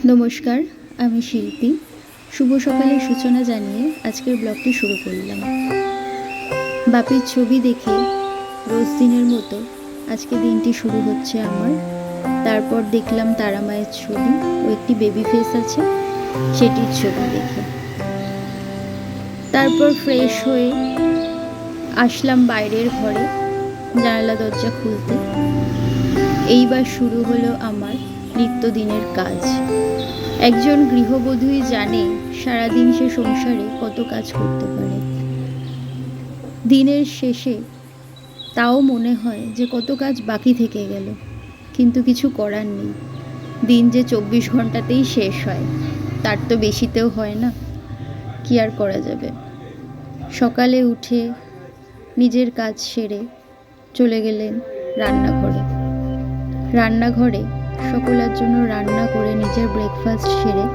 নমস্কার, আমি শিল্পী। শুভ সকালের সূচনা জানিয়ে আজকের ব্লগটি শুরু করলাম। বাপির ছবি দেখে রোজ দিনের মতো আজকে দিনটি শুরু হচ্ছে আমার। তারপর দেখলাম তারা মায়ের ছবি ও একটি বেবি ফেস আছে, সেটির ছবি দেখে তারপর ফ্রেশ হয়ে আসলাম বাইরের ঘরে, জানালা দরজা খুলতে। এইবার শুরু হলো আমার নিত্যদিনের কাজ। একজন গৃহবধূই জানে সারাদিন সে সংসারে কত কাজ করতে পারে। দিনের শেষে তাও মনে হয় যে কত কাজ বাকি থেকে গেল, কিন্তু কিছু করার নেই। দিন যে 24 ঘন্টাতেই শেষ হয়, তার তো বেশিতেও হয় না, কি আর করা যাবে। সকালে উঠে নিজের কাজ সেরে চলে গেলেন রান্নাঘরে সকলের জন্য রান্না করে নিজের ব্রেকফাস্ট সেরে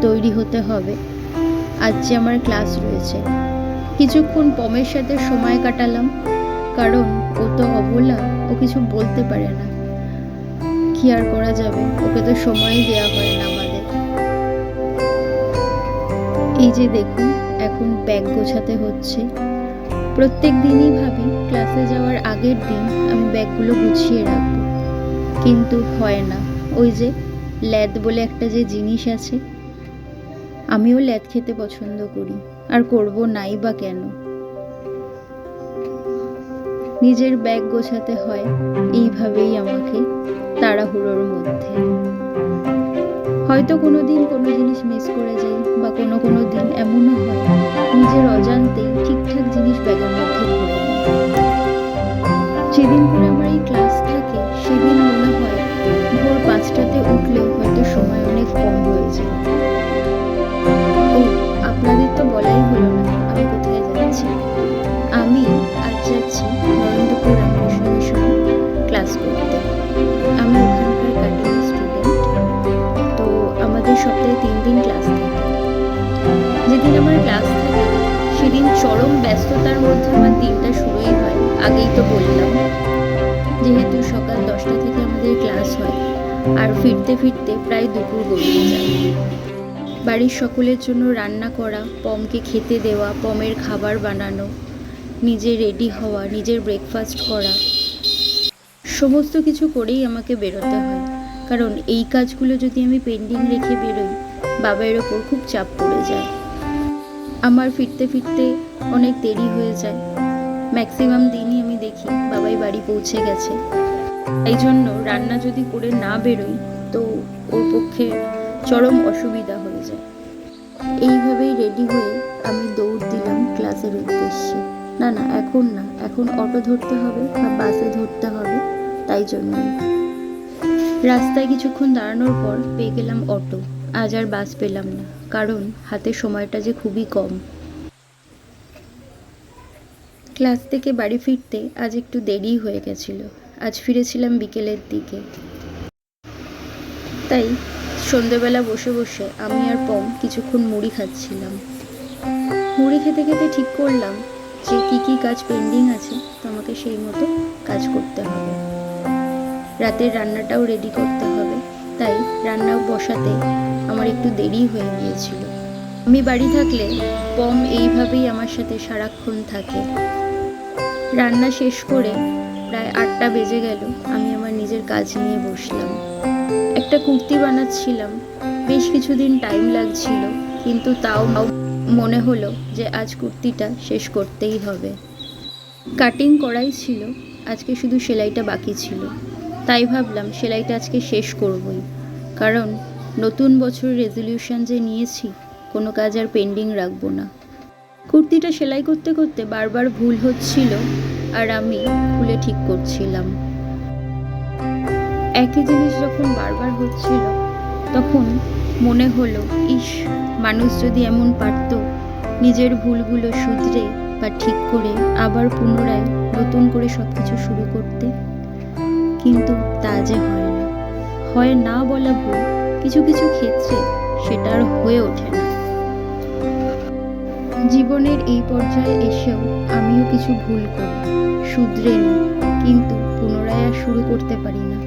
তৈরি হতে হবে। আজ যে আমার ক্লাস রয়েছে, কিছুক্ষণ পমের সাথে সময় কাটালাম, কারণ ও তো অবলা, ও কিছু বলতে পারে না, কি আর করা যাবে, ওকে তো সময়ই দেওয়া হয় না আমাদের। এই যে দেখুন, এখন ব্যাগ গোছাতে হচ্ছে। প্রত্যেক দিনই ভাবি ক্লাসে যাওয়ার আগের দিন আমি ব্যাগগুলো গুছিয়ে রাখবো, কিন্তু হয় না। ওই যে ল্যাদ বলে একটা যে জিনিস আছে, আমিও ল্যাদ খেতে পছন্দ করি, আর করব নাই বা কেন। নিজের ব্যাগ গোছাতে হয় এইভাবেই আমাকে, তাড়াহুড়োর মধ্যে। হয়তো কোনোদিন কোনো জিনিস মিস করে যাই, বা কোনো দিন এমনও হয় নিজের অজান্তেই ঠিকঠাক জিনিস ব্যাগের মধ্যে ভরে নিই। যেদিন করে আমার এই ক্লাস থাকে সেদিন মনে হয় ভোর 5টাতে উঠলেও হয়তো সময় অনেক কম হয়ে যায়। ও, আপনাদের তো বলাই হলো না আমি কোথায় যাচ্ছি। আমি আজ যাচ্ছি নরেন্দ্রপুর রামকৃষ্ণ মিশনে ক্লাস করতে। আমি ওখানকার কাটিং স্টুডেন্ট। তো আমাদের সপ্তাহে 3 দিন ক্লাস থাকে। যেদিন আমার ক্লাস থাকে সেদিন চরম ব্যস্ততার মধ্যে আমার দিনটা শুরুই হয়। আগেই তো বললাম, যেহেতু সকাল 10টা থেকে আমাদের ক্লাস হয়, আর ফিরতে ফিরতে প্রায় দুপুর গড়িয়ে যায়। বাড়ির সকলের জন্য রান্না করা, পমকে খেতে দেওয়া, পমের খাবার বানানো, নিজে রেডি হওয়া, নিজের ব্রেকফাস্ট করা, সমস্ত কিছু করেই আমাকে বেরোতে হয়। কারণ এই কাজগুলো যদি আমি পেন্ডিং রেখে বেরোই, বাবার ওপর খুব চাপ পড়ে যায়। আমার ফিরতে ফিরতে অনেক দেরি হয়ে যায়। ম্যাক্সিমাম দিনই আমি দেখি বাবাই বাড়ি পৌঁছে গেছে। তাই জন্য রান্না যদি করে না বেরোই তো ওর পক্ষে চরম অসুবিধা হয়ে যায়। এইভাবেই রেডি হয়ে আমি দৌড় দিলাম ক্লাসের উদ্দেশ্যে। না, এখন অটো ধরতে হবে বা বাসে ধরতে হবে, তাই জন্যই। রাস্তায় কিছুক্ষণ দাঁড়ানোর পর পেয়ে গেলাম অটো। আজ আর বাস পেলাম না, কারণ হাতে সময়টা যে খুবই কম। ক্লাস থেকে বাড়ি ফিরতে আজ একটু দেরি হয়ে গেছিল। আজ ফিরেছিলাম বিকেলের দিকে। তাই সন্ধেবেলা বসে বসে আমি আর পম কিছুক্ষণ মুড়ি খাচ্ছিলাম। মুড়ি খেতে খেতে ঠিক করলাম যে কী কাজ পেন্ডিং আছে, তো আমাকে সেই মতো কাজ করতে হবে। রাতের রান্নাটাও রেডি করতে হবে, তাই রান্নাও বসাতে আমার একটু দেরি হয়ে গিয়েছিল। আমি বাড়ি থাকলে পম এইভাবেই আমার সাথে সারাক্ষণ থাকে। রান্না শেষ করে প্রায় 8টা বেজে গেল, আমি আমার নিজের কাজ নিয়ে বসলাম। একটা কুর্তি বানাচ্ছিলাম, বেশ কিছুদিন টাইম লাগছিল, কিন্তু তাও মনে হলো যে আজ কুর্তিটা শেষ করতেই হবে। কাটিং করাই ছিল, আজকে শুধু সেলাইটা বাকি ছিল। তাই ভাবলাম সেলাইটা আজকে শেষ করবই, কারণ নতুন বছরের রেজলিউশন যে নিয়েছি, কোনো কাজ আর পেন্ডিং রাখবো না। কুর্তিটা সেলাই করতে করতে বারবার ভুল হচ্ছিল, আর আমি খুলে ঠিক করছিলাম। একই জিনিস যখন বারবার হচ্ছিল, তখন মনে হলো, ইস, মানুষ যদি এমন পারত নিজের ভুলগুলো শুধরে বা ঠিক করে আবার পুনরায় নতুন করে সব কিছু শুরু করতে। কিন্তু তা যে হয় না বলা ভুল, কিছু কিছু ক্ষেত্রে সেটা আর হয়ে ওঠে না। জীবনের এই পর্যায়ে এসেও আমিও কিছু ভুল করি, শুধরে নিই, কিন্তু পুনরায় আর শুরু করতে পারি না।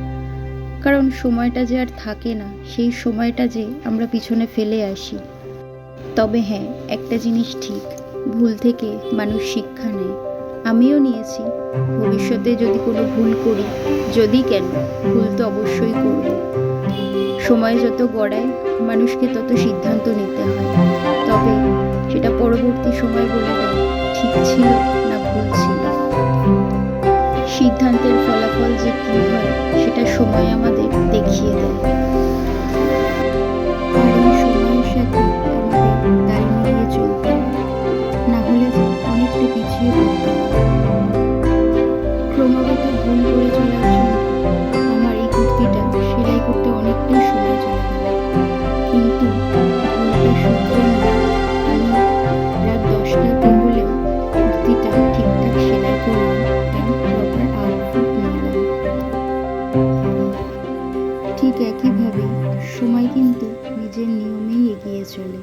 কারণ সময়টা যে আর থাকে না, সেই সময়টা যে আমরা পিছনে ফেলে আসি। তবে হ্যাঁ, একটা জিনিস ঠিক, ভুল থেকে মানুষ শিক্ষা নেয়। আমিও নিয়েছি। ভবিষ্যতে যদি কোনো ভুল করি, যদি কেন, ভুল তো অবশ্যই করব। সময় যত গড়ায় মানুষকে তত সিদ্ধান্ত নিতে হয়, তবে সেটা পরবর্তী সময় বলে দেয় ঠিক ছিল না ভুল ছিল। সিদ্ধান্তের ফলাফল যে কী হয় সেটা সময় আমাদের দেখিয়ে দেয়। আর এই সময়ের সাথে আমাদের তাল মিলিয়ে চলতে হয়, না হলে যে অনেকটা পিছিয়ে পড়তে হয়। ক্রমাগত ভুল করে চলার জন্য আমার এই কুর্তিটা সেলাই করতে অনেকটাই সময় চলে গেল, কিন্তু ভুলটা শুধরে নিয়ে আমি রাত 10টাতে হলেও কুর্তিটা ঠিকঠাক সেলাই করলাম অ্যান্ড প্রপার আউটপুট নিলাম। ঠিক একইভাবে সময় কিন্তু নিজের নিয়মেই এগিয়ে চলে।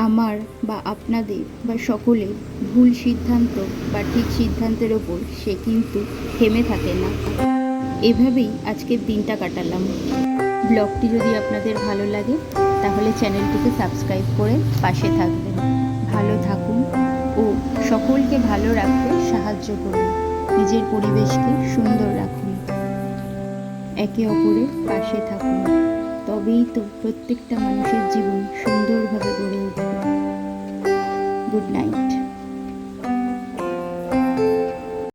আমার বা আপনাদের বা সকলের ভুল সিদ্ধান্ত বা ঠিক সিদ্ধান্তের ওপর সে কিন্তু থেমে থাকে না। এভাবেই আজকের দিনটা কাটালাম। ব্লগটি যদি আপনাদের ভালো লাগে তাহলে চ্যানেলটিকে সাবস্ক্রাইব করে পাশে থাকবেন। ভালো থাকুন ও সকলকে ভালো রাখতে সাহায্য করুন। নিজের পরিবেশকে সুন্দর রাখুন, একে অপরের পাশে থাকুন। তবেই তো প্রত্যেকটা মানুষের জীবন সুন্দরভাবে গড়ে উঠবে। Good night.